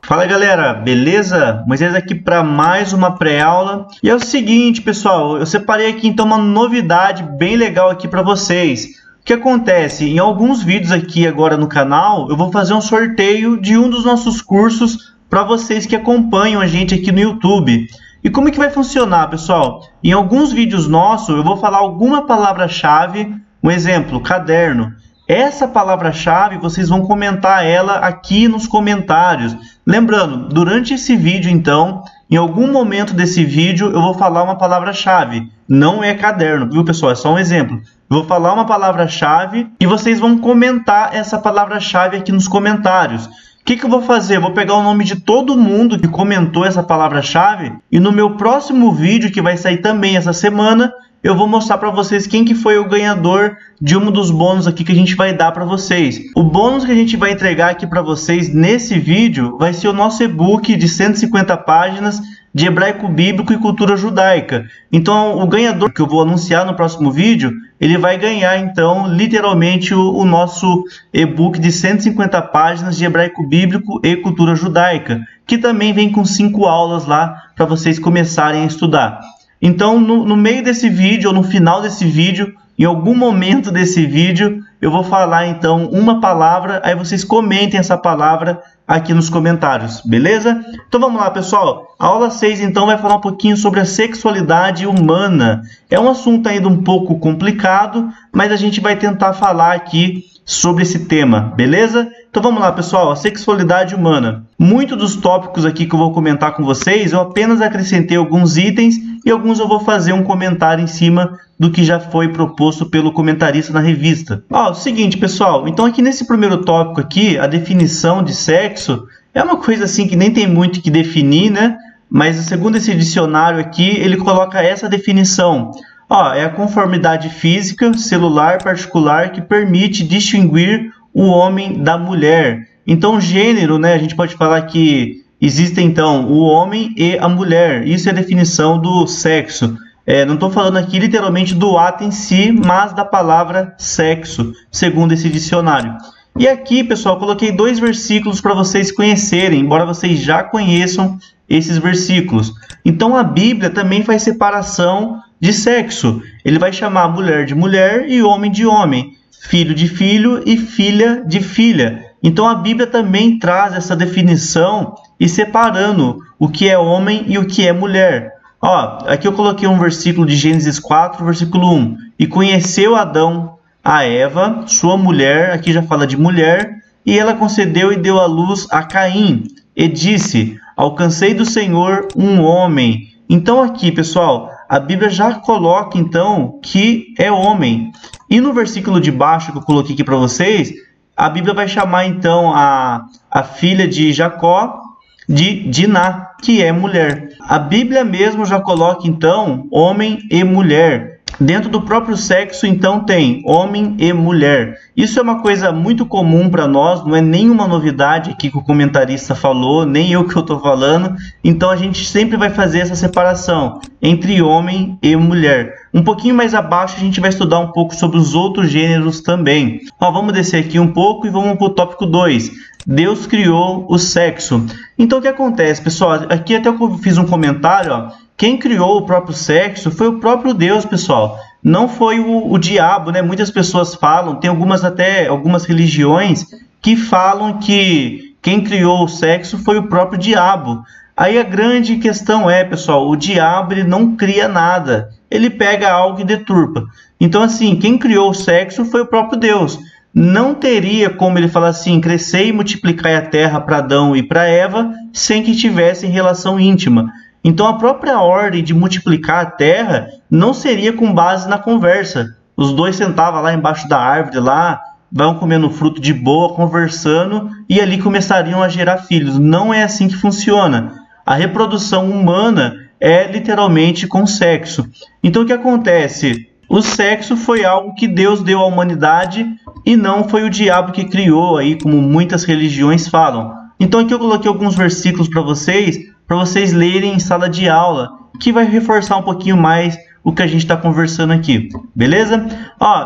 Fala galera, beleza? Moisés aqui para mais uma pré-aula. E é o seguinte, pessoal, eu separei aqui então uma novidade bem legal aqui para vocês. O que acontece? Em alguns vídeos aqui agora no canal, eu vou fazer um sorteio de um dos nossos cursos para vocês que acompanham a gente aqui no YouTube. E como é que vai funcionar, pessoal? Em alguns vídeos nossos, eu vou falar alguma palavra-chave, um exemplo, caderno. Essa palavra-chave, vocês vão comentar ela aqui nos comentários. Lembrando, durante esse vídeo, então, em algum momento desse vídeo, eu vou falar uma palavra-chave. Não é caderno, viu, pessoal? É só um exemplo. Eu vou falar uma palavra-chave e vocês vão comentar essa palavra-chave aqui nos comentários. O que eu vou fazer? Eu vou pegar o nome de todo mundo que comentou essa palavra-chave e no meu próximo vídeo, que vai sair também essa semana, eu vou mostrar para vocês quem que foi o ganhador de um dos bônus aqui que a gente vai dar para vocês. O bônus que a gente vai entregar aqui para vocês nesse vídeo vai ser o nosso e-book de 150 páginas de hebraico bíblico e cultura judaica. Então, o ganhador que eu vou anunciar no próximo vídeo, ele vai ganhar, então, literalmente o nosso e-book de 150 páginas de hebraico bíblico e cultura judaica, que também vem com 5 aulas lá para vocês começarem a estudar. Então, no meio desse vídeo, ou no final desse vídeo, em algum momento desse vídeo, eu vou falar, então, uma palavra, aí vocês comentem essa palavra aqui nos comentários, beleza? Então, vamos lá, pessoal. A aula 6, então, vai falar um pouquinho sobre a sexualidade humana. É um assunto ainda um pouco complicado, mas a gente vai tentar falar aqui sobre esse tema, beleza? Então vamos lá, pessoal, a sexualidade humana. Muitos dos tópicos aqui que eu vou comentar com vocês, eu apenas acrescentei alguns itens e alguns eu vou fazer um comentário em cima do que já foi proposto pelo comentarista na revista. Ó, o seguinte, pessoal, então aqui nesse primeiro tópico aqui, a definição de sexo é uma coisa assim que nem tem muito que definir, né? Mas segundo esse dicionário aqui, ele coloca essa definição. Ó, é a conformidade física, celular, particular que permite distinguir o homem da mulher. Então, gênero, né? A gente pode falar que existe, então, o homem e a mulher. Isso é a definição do sexo. Não estou falando aqui literalmente do ato em si, mas da palavra sexo, segundo esse dicionário. E aqui, pessoal, coloquei 2 versículos para vocês conhecerem, embora vocês já conheçam esses versículos. Então, a Bíblia também faz separação de sexo. Ele vai chamar mulher de mulher e homem de homem, filho de filho e filha de filha. Então, a Bíblia também traz essa definição e separando o que é homem e o que é mulher. Ó, aqui eu coloquei um versículo de Gênesis 4, versículo 1. E conheceu Adão a Eva, sua mulher, aqui já fala de mulher, e ela concedeu e deu à luz a Caim, e disse, alcancei do Senhor um homem. Então aqui, pessoal, a Bíblia já coloca, então, que é homem. E no versículo de baixo que eu coloquei aqui para vocês, a Bíblia vai chamar, então, a filha de Jacó de Diná, que é mulher. A Bíblia mesmo já coloca, então, homem e mulher. Dentro do próprio sexo, então, tem homem e mulher. Isso é uma coisa muito comum para nós, não é nenhuma novidade aqui que o comentarista falou, nem eu que eu estou falando. Então, a gente sempre vai fazer essa separação entre homem e mulher. Um pouquinho mais abaixo, a gente vai estudar um pouco sobre os outros gêneros também. Ó, vamos descer aqui um pouco e vamos para o tópico 2. Deus criou o sexo. Então, o que acontece, pessoal? Aqui até eu fiz um comentário, ó. Quem criou o próprio sexo foi o próprio Deus, pessoal. Não foi o diabo, né? Muitas pessoas falam, tem algumas religiões que falam que quem criou o sexo foi o próprio diabo. Aí a grande questão é, pessoal, o diabo ele não cria nada. Ele pega algo e deturpa. Então, assim, quem criou o sexo foi o próprio Deus. Não teria como ele falar assim, crescer e multiplicar a terra para Adão e para Eva, sem que tivessem relação íntima. Então, a própria ordem de multiplicar a terra não seria com base na conversa. Os dois sentavam lá embaixo da árvore, lá, vão comendo fruto de boa, conversando, e ali começariam a gerar filhos. Não é assim que funciona. A reprodução humana é literalmente com sexo. Então, o que acontece? O sexo foi algo que Deus deu à humanidade e não foi o diabo que criou, aí, como muitas religiões falam. Então, aqui eu coloquei alguns versículos para vocês lerem em sala de aula, que vai reforçar um pouquinho mais o que a gente está conversando aqui, beleza?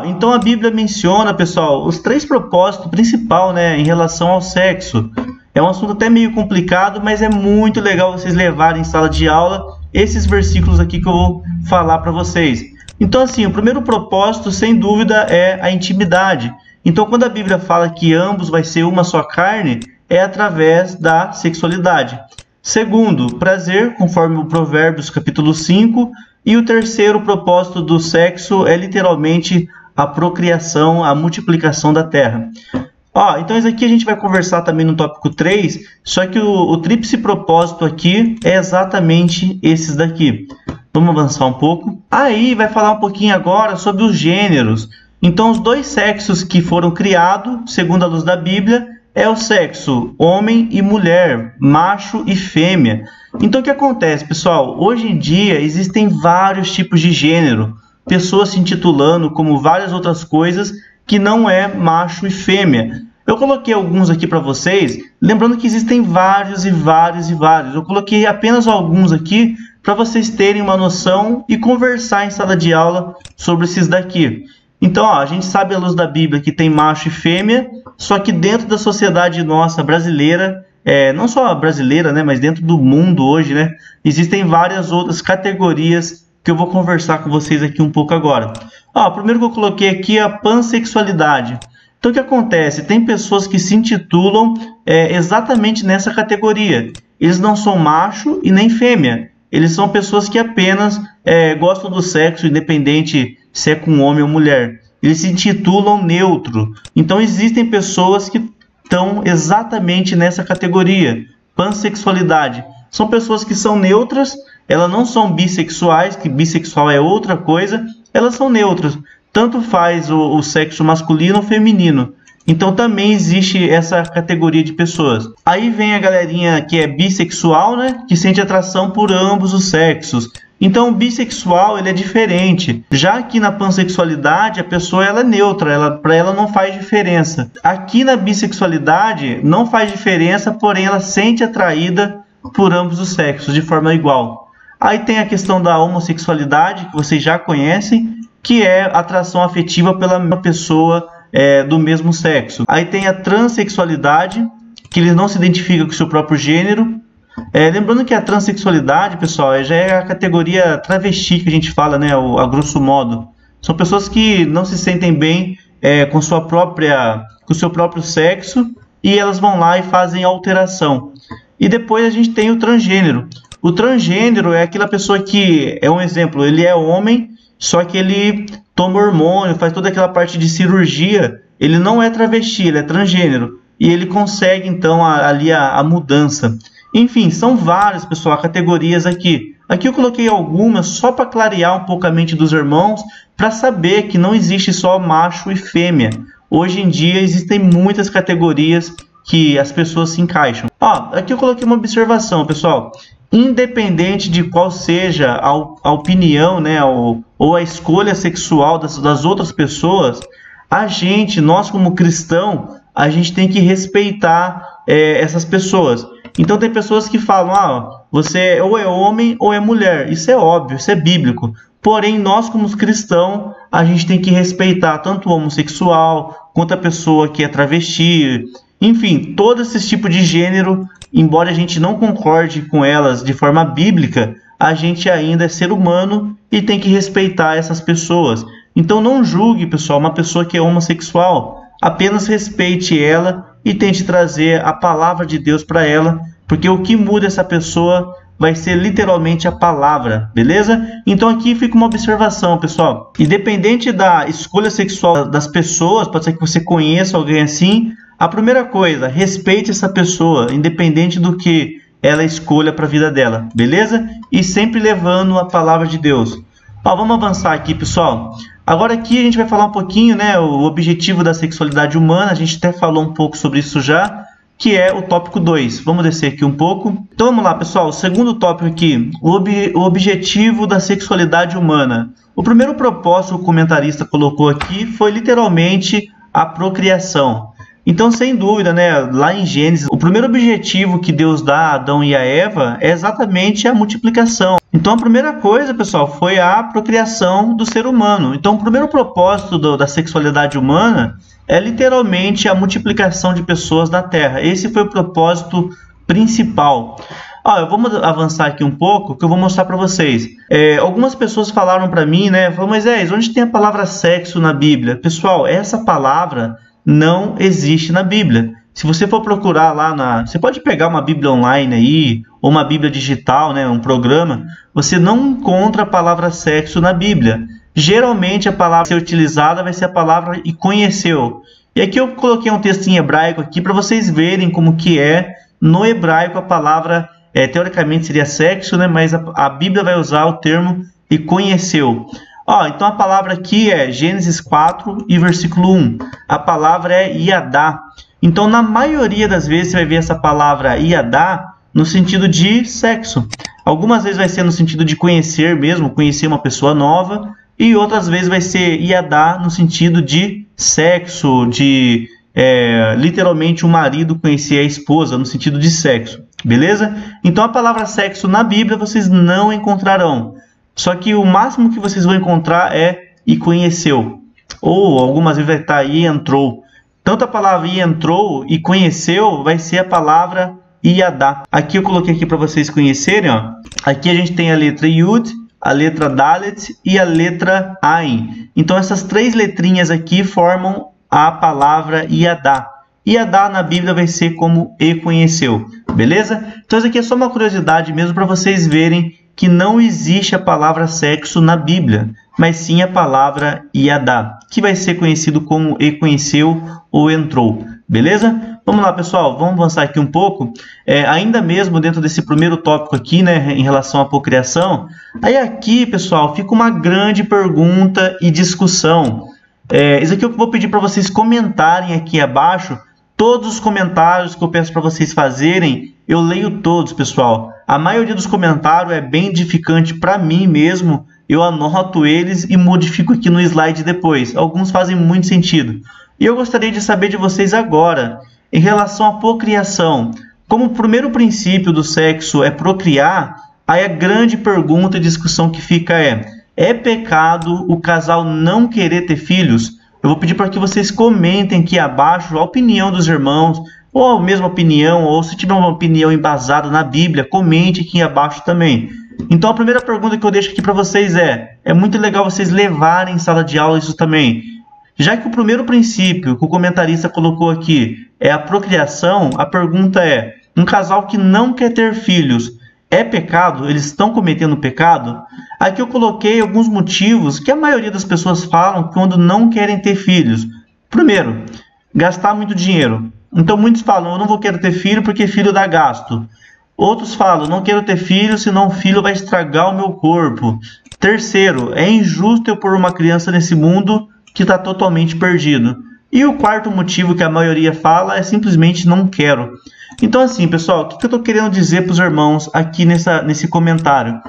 Então a Bíblia menciona, pessoal, os 3 propósitos principais, né, em relação ao sexo. É um assunto até meio complicado, mas é muito legal vocês levarem em sala de aula esses versículos aqui que eu vou falar para vocês. Então, assim, o primeiro propósito, sem dúvida, é a intimidade. Então, quando a Bíblia fala que ambos vai ser uma só carne, é através da sexualidade. Segundo, prazer, conforme o Provérbios capítulo 5. E o terceiro propósito do sexo é literalmente a procriação, a multiplicação da terra. Então isso aqui a gente vai conversar também no tópico 3, só que o tríplice propósito aqui é exatamente esses daqui. Vamos avançar um pouco. Aí vai falar um pouquinho agora sobre os gêneros. Então os dois sexos que foram criados, segundo a luz da Bíblia, é o sexo homem e mulher, macho e fêmea. Então o que acontece, pessoal? Hoje em dia existem vários tipos de gênero, pessoas se intitulando como várias outras coisas que não é macho e fêmea. Eu coloquei alguns aqui para vocês, lembrando que existem vários e vários e vários. Eu coloquei apenas alguns aqui para vocês terem uma noção e conversar em sala de aula sobre esses daqui. Então, a gente sabe à luz da Bíblia que tem macho e fêmea, só que dentro da sociedade nossa brasileira, não só brasileira, né, mas dentro do mundo hoje, né, existem várias outras categorias que eu vou conversar com vocês aqui um pouco agora. O primeiro que eu coloquei aqui é a pansexualidade. Então, o que acontece? Tem pessoas que se intitulam exatamente nessa categoria. Eles não são macho e nem fêmea. Eles são pessoas que apenas gostam do sexo, independente se é com homem ou mulher. Eles se intitulam neutro. Então, existem pessoas que estão exatamente nessa categoria, pansexualidade. São pessoas que são neutras, elas não são bissexuais, que bissexual é outra coisa, elas são neutras. Tanto faz o sexo masculino ou feminino. Então também existe essa categoria de pessoas. Aí vem a galerinha que é bissexual, né? Que sente atração por ambos os sexos. Então o bissexual ele é diferente. Já que na pansexualidade a pessoa ela é neutra, para ela não faz diferença. Aqui na bissexualidade não faz diferença, porém ela sente atraída por ambos os sexos de forma igual. Aí tem a questão da homossexualidade, que vocês já conhecem, que é atração afetiva pela pessoa do mesmo sexo. Aí tem a transexualidade, que ele não se identifica com o seu próprio gênero. Lembrando que a transexualidade, pessoal, já é a categoria travesti que a gente fala, né, a grosso modo. São pessoas que não se sentem bem com o seu próprio sexo e elas vão lá e fazem alteração. E depois a gente tem o transgênero. O transgênero é aquela pessoa que, é um exemplo, ele é homem, só que ele toma hormônio, faz toda aquela parte de cirurgia. Ele não é travesti, ele é transgênero. E ele consegue, então, ali a mudança. Enfim, são várias, pessoal, categorias aqui. Aqui eu coloquei algumas só para clarear um pouco a mente dos irmãos, para saber que não existe só macho e fêmea. Hoje em dia existem muitas categorias que as pessoas se encaixam. Aqui eu coloquei uma observação, pessoal. Independente de qual seja a opinião, né, ou a escolha sexual das outras pessoas, nós como cristão, a gente tem que respeitar essas pessoas. Então tem pessoas que falam, você ou é homem ou é mulher. Isso é óbvio, isso é bíblico. Porém, nós como cristãos, a gente tem que respeitar tanto o homossexual, quanto a pessoa que é travesti. Enfim, todo esse tipo de gênero, embora a gente não concorde com elas de forma bíblica, a gente ainda é ser humano e tem que respeitar essas pessoas. Então não julgue, pessoal, uma pessoa que é homossexual. Apenas respeite ela e tente trazer a palavra de Deus para ela, porque o que muda essa pessoa vai ser literalmente a palavra, beleza? Então aqui fica uma observação, pessoal. Independente da escolha sexual das pessoas, pode ser que você conheça alguém assim, a primeira coisa, respeite essa pessoa, independente do que ela escolha para a vida dela, beleza? E sempre levando a palavra de Deus. Vamos avançar aqui, pessoal. Agora aqui a gente vai falar um pouquinho, né, o objetivo da sexualidade humana. A gente até falou um pouco sobre isso já, que é o tópico 2. Vamos descer aqui um pouco. Então vamos lá, pessoal. O segundo tópico aqui, o objetivo da sexualidade humana. O primeiro propósito que o comentarista colocou aqui foi literalmente a procriação. Então, sem dúvida, né, lá em Gênesis, o primeiro objetivo que Deus dá a Adão e a Eva é exatamente a multiplicação. Então, a primeira coisa, pessoal, foi a procriação do ser humano. Então, o primeiro propósito da sexualidade humana é literalmente a multiplicação de pessoas na Terra. Esse foi o propósito principal. Eu vou avançar aqui um pouco, que eu vou mostrar para vocês. Algumas pessoas falaram para mim, né? Falaram, Moisés, onde tem a palavra sexo na Bíblia? Pessoal, essa palavra não existe na Bíblia. Se você for procurar lá você pode pegar uma Bíblia online aí, ou uma Bíblia digital, né, um programa, você não encontra a palavra sexo na Bíblia. Geralmente a palavra a ser utilizada vai ser a palavra e conheceu. E aqui eu coloquei um texto em hebraico aqui para vocês verem como que é no hebraico a palavra, teoricamente seria sexo, né, mas a Bíblia vai usar o termo e conheceu. Então a palavra aqui é Gênesis 4 e versículo 1. A palavra é Iadá. Então, na maioria das vezes, você vai ver essa palavra Iadá no sentido de sexo. Algumas vezes vai ser no sentido de conhecer mesmo, conhecer uma pessoa nova. E outras vezes vai ser Iadá no sentido de sexo, de literalmente o marido conhecer a esposa, no sentido de sexo. Beleza? Então, a palavra sexo na Bíblia vocês não encontrarão. Só que o máximo que vocês vão encontrar é e conheceu. Ou algumas vezes vai estar e entrou. Tanto a palavra e entrou e conheceu vai ser a palavra Iadá. Aqui eu coloquei aqui para vocês conhecerem. Aqui a gente tem a letra Yud, a letra Dalet e a letra Ain. Então essas três letrinhas aqui formam a palavra Iadá. Iadá na Bíblia vai ser como e conheceu. Beleza? Então isso aqui é só uma curiosidade mesmo para vocês verem que não existe a palavra sexo na Bíblia, mas sim a palavra Iadá, que vai ser conhecido como e conheceu ou entrou. Beleza? Vamos lá, pessoal, vamos avançar aqui um pouco. Ainda mesmo dentro desse primeiro tópico aqui, né, em relação à procriação, aí aqui, pessoal, fica uma grande pergunta e discussão. Isso aqui eu vou pedir para vocês comentarem aqui abaixo. Todos os comentários que eu peço para vocês fazerem, eu leio todos, pessoal. A maioria dos comentários é bem edificante para mim mesmo. Eu anoto eles e modifico aqui no slide depois. Alguns fazem muito sentido. E eu gostaria de saber de vocês agora, em relação à procriação. Como o primeiro princípio do sexo é procriar, aí a grande pergunta e discussão que fica é pecado o casal não querer ter filhos? Eu vou pedir para que vocês comentem aqui abaixo a opinião dos irmãos, ou a mesma opinião, ou se tiver uma opinião embasada na Bíblia, comente aqui abaixo também. Então a primeira pergunta que eu deixo aqui para vocês é muito legal vocês levarem em sala de aula isso também. Já que o primeiro princípio que o comentarista colocou aqui é a procriação, a pergunta é, um casal que não quer ter filhos, é pecado? Eles estão cometendo pecado? Aqui eu coloquei alguns motivos que a maioria das pessoas falam quando não querem ter filhos. Primeiro, gastar muito dinheiro. Então muitos falam, eu não vou querer ter filho porque filho dá gasto. Outros falam, não quero ter filho, senão o filho vai estragar o meu corpo. Terceiro, é injusto eu pôr uma criança nesse mundo que está totalmente perdido. E o quarto motivo que a maioria fala é simplesmente não quero. Então assim, pessoal, o que eu estou querendo dizer para os irmãos aqui nesse comentário?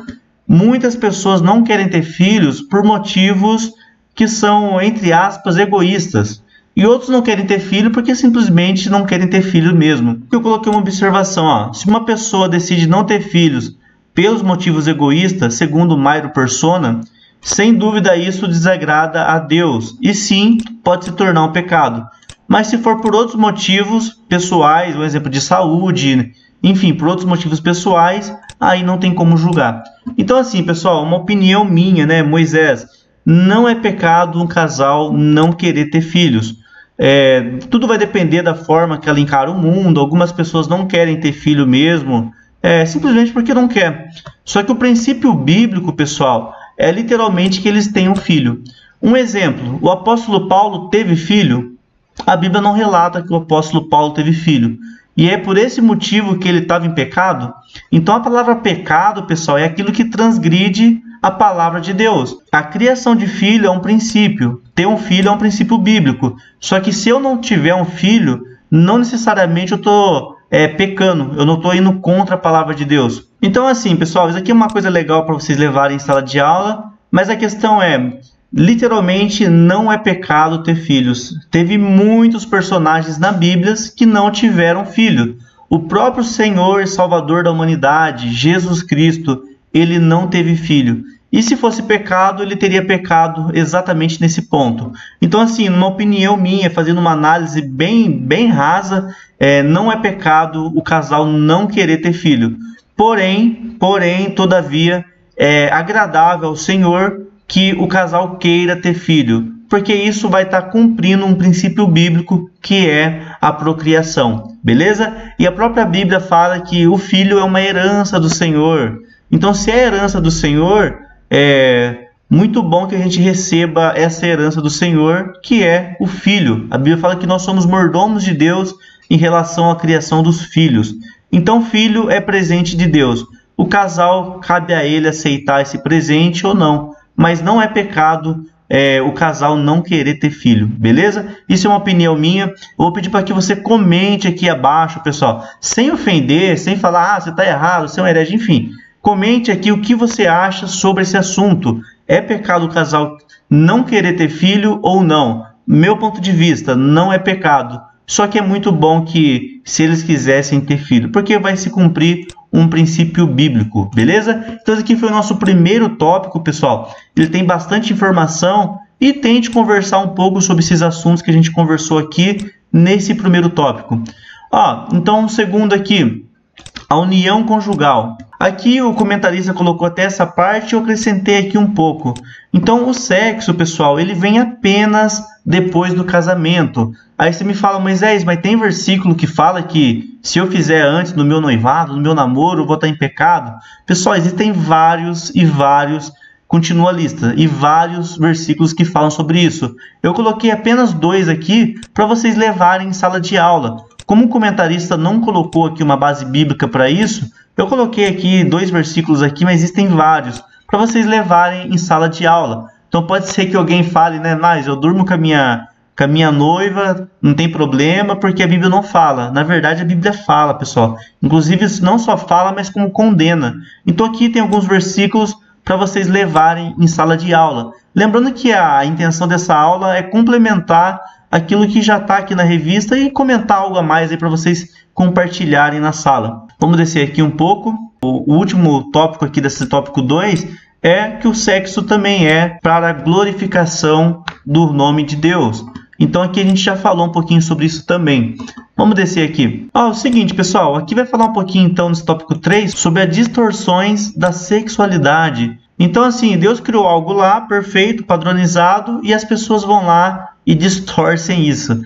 Muitas pessoas não querem ter filhos por motivos que são, entre aspas, egoístas. E outros não querem ter filho porque simplesmente não querem ter filho mesmo. Eu coloquei uma observação, se uma pessoa decide não ter filhos pelos motivos egoístas, segundo Mairo Persona, sem dúvida isso desagrada a Deus. E sim, pode se tornar um pecado. Mas se for por outros motivos pessoais, um exemplo de saúde, enfim, por outros motivos pessoais, aí não tem como julgar. Então assim, pessoal, uma opinião minha, né, Moisés, não é pecado um casal não querer ter filhos. Tudo vai depender da forma que ela encara o mundo. Algumas pessoas não querem ter filho mesmo, simplesmente porque não quer. Só que o princípio bíblico, pessoal, é literalmente que eles tenham filho. Um exemplo, o apóstolo Paulo teve filho? A Bíblia não relata que o apóstolo Paulo teve filho. E é por esse motivo que ele estava em pecado? Então a palavra pecado, pessoal, é aquilo que transgride a palavra de Deus. A criação de filho é um princípio. Ter um filho é um princípio bíblico. Só que se eu não tiver um filho, não necessariamente eu estou pecando. Eu não estou indo contra a palavra de Deus. Então assim, pessoal, isso aqui é uma coisa legal para vocês levarem em sala de aula. Mas a questão é, literalmente não é pecado ter filhos. Teve muitos personagens na Bíblia que não tiveram filho. O próprio Senhor e Salvador da humanidade, Jesus Cristo, ele não teve filho. E se fosse pecado, ele teria pecado exatamente nesse ponto. Então, assim, numa opinião minha, fazendo uma análise bem rasa, não é pecado o casal não querer ter filho. Porém, todavia, é agradável ao Senhor que o casal queira ter filho, porque isso vai estar cumprindo um princípio bíblico que é a procriação, beleza? E a própria Bíblia fala que o filho é uma herança do Senhor. Então, se é herança do Senhor, é muito bom que a gente receba essa herança do Senhor, que é o filho. A Bíblia fala que nós somos mordomos de Deus em relação à criação dos filhos. Então, filho é presente de Deus. O casal, cabe a ele aceitar esse presente ou não, mas não é pecado o casal não querer ter filho, beleza? Isso é uma opinião minha. Eu vou pedir para que você comente aqui abaixo, pessoal, sem ofender, sem falar, você está errado, você é um herege, enfim. Comente aqui o que você acha sobre esse assunto. É pecado o casal não querer ter filho ou não? Meu ponto de vista, não é pecado. Só que é muito bom que, se eles quisessem ter filho, porque vai se cumprir um princípio bíblico, beleza? Então esse aqui foi o nosso primeiro tópico, pessoal. Ele tem bastante informação e tente conversar um pouco sobre esses assuntos que a gente conversou aqui nesse primeiro tópico. Então, o segundo aqui, a união conjugal. Aqui o comentarista colocou até essa parte e eu acrescentei aqui um pouco. Então, o sexo, pessoal, ele vem apenas depois do casamento. Aí você me fala, Moisés, mas tem versículo que fala que se eu fizer antes no meu noivado, no meu namoro, eu vou estar em pecado? Pessoal, existem vários e vários, continua a lista, e vários versículos que falam sobre isso. Eu coloquei apenas 2 aqui para vocês levarem em sala de aula. Como o comentarista não colocou aqui uma base bíblica para isso, eu coloquei aqui 2 versículos aqui, mas existem vários, para vocês levarem em sala de aula. Então pode ser que alguém fale, né, mas eu durmo com a minha noiva, não tem problema, porque a Bíblia não fala. Na verdade, a Bíblia fala, pessoal. Inclusive, não só fala, mas como condena. Então aqui tem alguns versículos para vocês levarem em sala de aula. Lembrando que a intenção dessa aula é complementar aquilo que já está aqui na revista e comentar algo a mais aí para vocês compartilharem na sala. Vamos descer aqui um pouco. O último tópico aqui desse tópico 2 é que o sexo também é para a glorificação do nome de Deus. Então aqui a gente já falou um pouquinho sobre isso também. Vamos descer aqui. O seguinte, pessoal, aqui vai falar um pouquinho então nesse tópico 3 sobre as distorções da sexualidade. Então assim, Deus criou algo lá, perfeito, padronizado, e as pessoas vão lá e distorcem isso.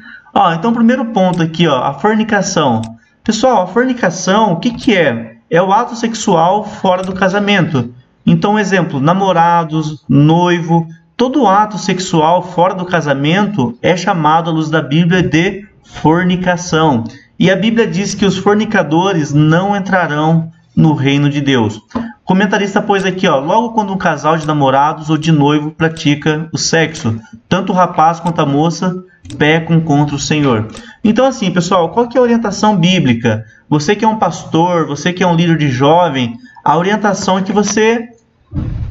Então o primeiro ponto aqui, a fornicação. Pessoal, a fornicação, o que é? É o ato sexual fora do casamento. Então, exemplo, namorados, noivo, todo ato sexual fora do casamento é chamado à luz da Bíblia de fornicação. E a Bíblia diz que os fornicadores não entrarão no reino de Deus. O comentarista pôs aqui, logo quando um casal de namorados ou de noivo pratica o sexo, tanto o rapaz quanto a moça pecam contra o Senhor. Então assim, pessoal, qual que é a orientação bíblica? Você que é um pastor, você que é um líder de jovem, a orientação é que você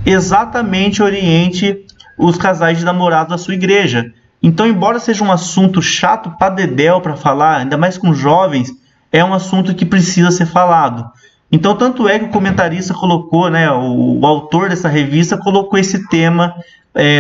exatamente oriente os casais de namorados da sua igreja. Então, embora seja um assunto chato pra dedéu para falar, ainda mais com jovens, é um assunto que precisa ser falado. Então, tanto é que o comentarista colocou, né, o autor dessa revista colocou esse tema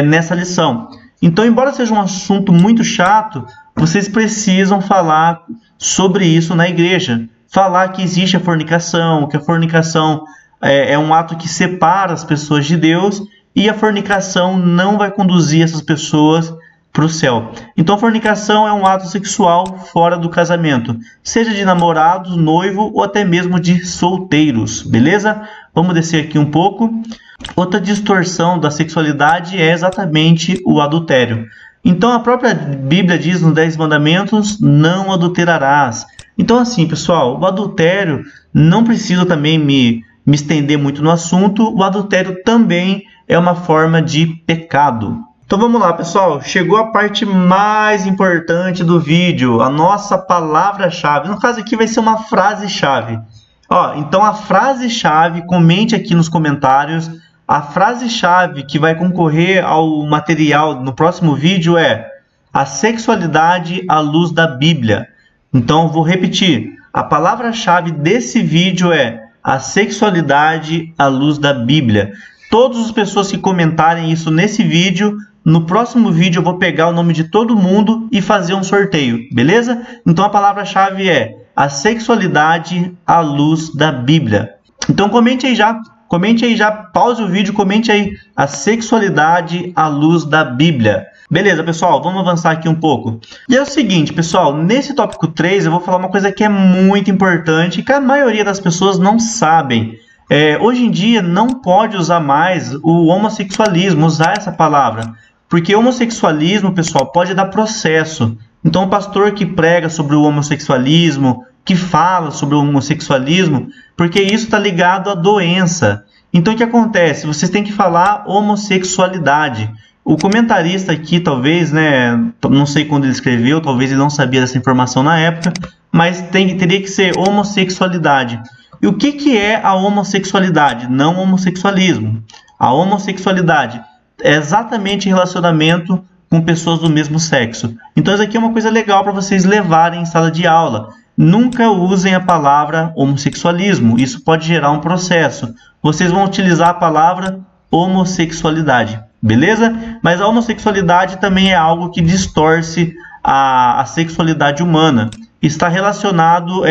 nessa lição. Então, embora seja um assunto muito chato, vocês precisam falar sobre isso na igreja. Falar que existe a fornicação, que a fornicação é um ato que separa as pessoas de Deus e a fornicação não vai conduzir essas pessoas para o céu. Então, a fornicação é um ato sexual fora do casamento, seja de namorados, noivo ou até mesmo de solteiros, beleza? Vamos descer aqui um pouco. Outra distorção da sexualidade é exatamente o adultério. Então, a própria Bíblia diz nos 10 mandamentos, não adulterarás. Então, assim, pessoal, o adultério, não preciso também me estender muito no assunto, o adultério também é uma forma de pecado. Então vamos lá, pessoal, chegou a parte mais importante do vídeo, a nossa palavra-chave. No caso aqui vai ser uma frase-chave. Então a frase-chave, comente aqui nos comentários, a frase-chave que vai concorrer ao material no próximo vídeo é a sexualidade à luz da Bíblia. Então vou repetir, a palavra-chave desse vídeo é a sexualidade à luz da Bíblia. Todas as pessoas que comentarem isso nesse vídeo, no próximo vídeo eu vou pegar o nome de todo mundo e fazer um sorteio, beleza? Então a palavra-chave é a sexualidade à luz da Bíblia. Então comente aí já, pause o vídeo, comente aí a sexualidade à luz da Bíblia. Beleza, pessoal, vamos avançar aqui um pouco. E é o seguinte, pessoal, nesse tópico 3 eu vou falar uma coisa que é muito importante e que a maioria das pessoas não sabem. Hoje em dia não pode usar mais o homossexualismo, usar essa palavra, porque homossexualismo, pessoal, pode dar processo. Então o pastor que prega sobre o homossexualismo, que fala sobre o homossexualismo, porque isso está ligado à doença. Então o que acontece? Vocês têm que falar homossexualidade. O comentarista aqui, talvez, né, não sei quando ele escreveu, talvez ele não sabia dessa informação na época, mas teria que ser homossexualidade. E o que é a homossexualidade? Não homossexualismo. A homossexualidade é exatamente relacionamento com pessoas do mesmo sexo. Então isso aqui é uma coisa legal para vocês levarem em sala de aula. Nunca usem a palavra homossexualismo, isso pode gerar um processo. Vocês vão utilizar a palavra homossexualidade, beleza? Mas a homossexualidade também é algo que distorce a sexualidade humana. Está relacionado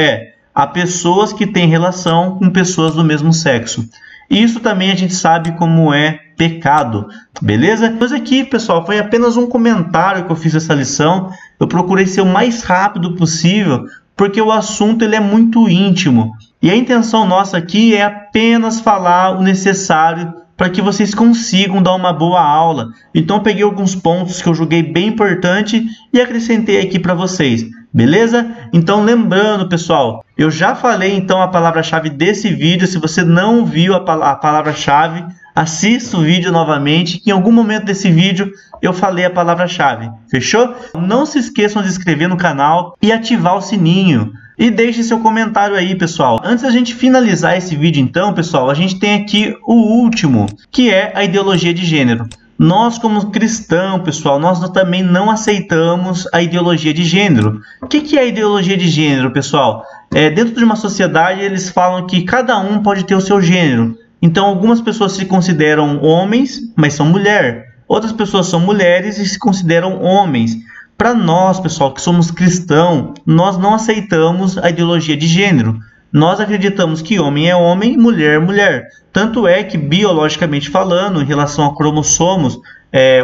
a pessoas que têm relação com pessoas do mesmo sexo. Isso também a gente sabe como é pecado, beleza? Mas aqui, pessoal, foi apenas um comentário que eu fiz essa lição. Eu procurei ser o mais rápido possível, porque o assunto ele é muito íntimo. E a intenção nossa aqui é apenas falar o necessário para que vocês consigam dar uma boa aula. Então eu peguei alguns pontos que eu julguei bem importante e acrescentei aqui para vocês, beleza? Então lembrando, pessoal, eu já falei então a palavra-chave desse vídeo. Se você não viu a palavra-chave, assista o vídeo novamente, que em algum momento desse vídeo eu falei a palavra-chave, fechou? Não se esqueçam de se inscrever no canal e ativar o sininho. E deixe seu comentário aí, pessoal. Antes da gente finalizar esse vídeo, então, pessoal, a gente tem aqui o último, que é a ideologia de gênero. Nós, como cristãos, pessoal, nós também não aceitamos a ideologia de gênero. O que é a ideologia de gênero, pessoal? Dentro de uma sociedade, eles falam que cada um pode ter o seu gênero. Então, algumas pessoas se consideram homens, mas são mulher. Outras pessoas são mulheres e se consideram homens. Para nós, pessoal, que somos cristãos, nós não aceitamos a ideologia de gênero. Nós acreditamos que homem é homem, mulher é mulher. Tanto é que, biologicamente falando, em relação a cromossomos,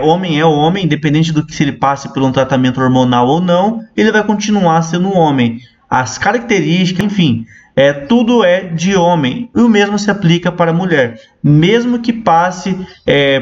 homem é homem, independente do que se ele passe por um tratamento hormonal ou não, ele vai continuar sendo homem. As características, enfim, tudo é de homem. E o mesmo se aplica para a mulher, mesmo que passe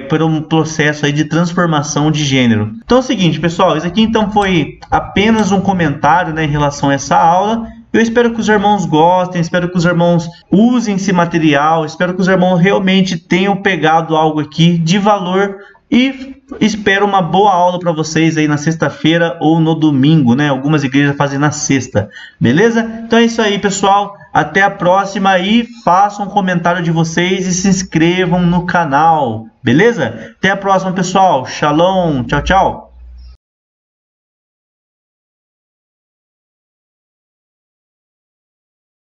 por um processo aí de transformação de gênero. Então é o seguinte, pessoal, isso aqui então foi apenas um comentário, né, em relação a essa aula. Eu espero que os irmãos gostem, espero que os irmãos usem esse material, espero que os irmãos realmente tenham pegado algo aqui de valor e espero uma boa aula para vocês aí na sexta-feira ou no domingo, né? Algumas igrejas fazem na sexta, beleza? Então é isso aí, pessoal. Até a próxima e façam um comentário de vocês e se inscrevam no canal, beleza? Até a próxima, pessoal. Shalom, tchau, tchau.